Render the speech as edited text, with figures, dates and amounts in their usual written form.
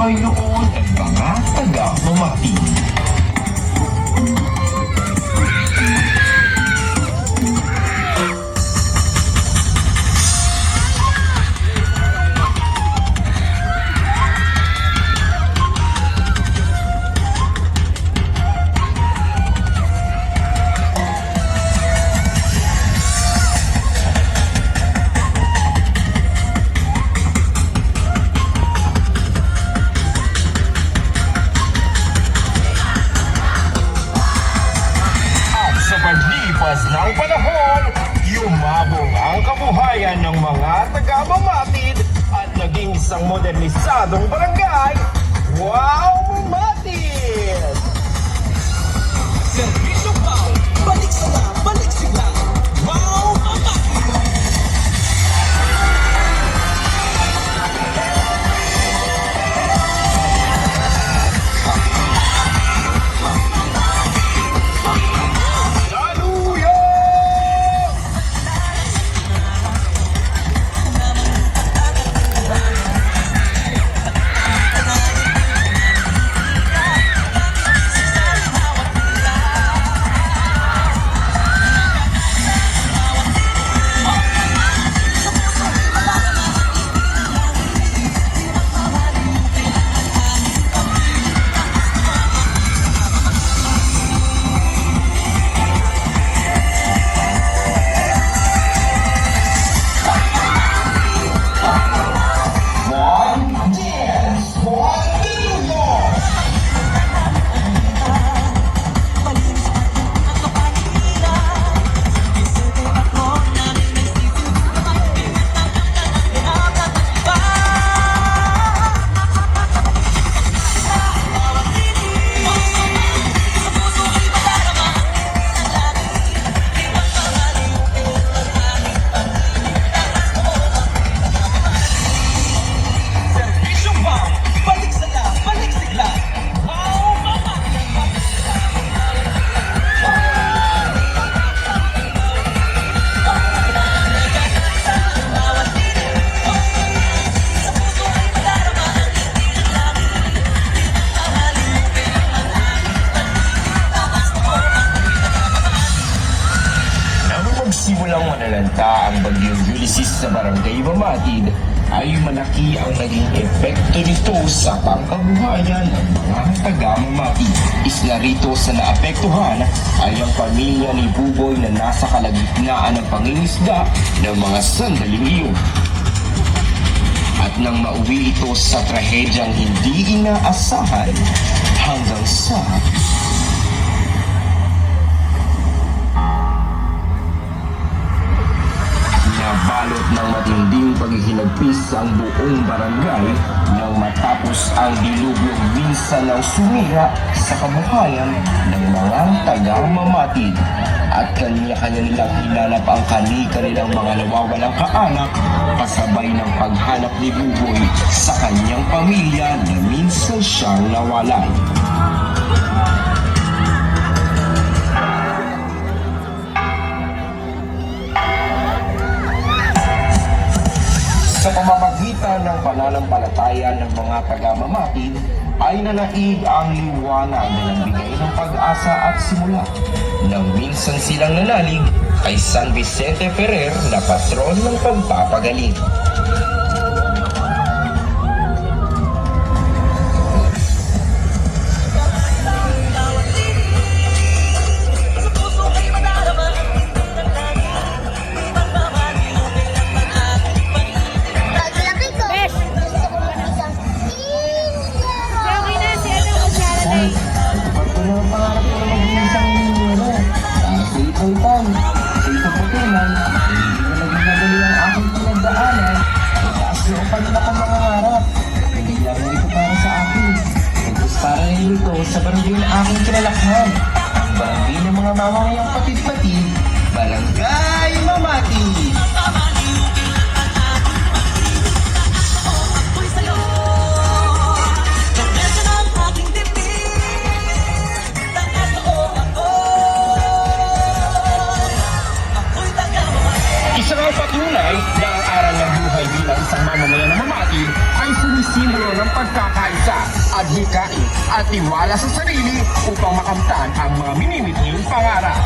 buhay noon ng mga taga-mamati. Paglipas ng panahon, yumabong ang kabuhayan ng mga taga-Mamatid at naging isang modernisadong barangay. Wow, Mamatid! Servisyo pa! Balik sila! Balik sila! Wow, Mamatid! Simulang manalanta ang bagyong Ulysses sa barangay Mamatid ay malaki ang naging epekto nito sa pangkabuhayan ng mga taga-Mamatid. Isla rito sa naapektuhan ay ang pamilya ni Buboy na nasa kalagitnaan ng pangingisda ng mga sandaling iyon. At nang mauwi ito sa trahedyang hindi inaasahan hanggang sa balot ng matinding paghihinagpis ang buong barangay nang matapos ang dilubyong minsan ng sumira sa kabuhayan ng mga taga-Mamatid at kanya-kanya nilang hinanap ang kanilang mga nawawalang kaanak kasabay ng paghanap ni Buboy sa kanyang pamilya na minsan siyang nawalay. Sa pamamagitan ng pananampalataya ng mga taga-Mamatid ay nanaig ang liwanag na nagbigay ng pag-asa at simula. Nang minsan silang nanalig kay San Vicente Ferrer na patron ng pagpapagaling. Sa barangay na aking kinalakhan, ang barangay ng mga mamamayang patid-patid, Barangay Mamatid. Isang patunay na ang aral ng buhay bilang isang mamamayan na Mamatid ay sumisimbolo ng pagkakaisa. adhikain at tiwala sa sarili upang makamtan ang mga minimithing pangarap.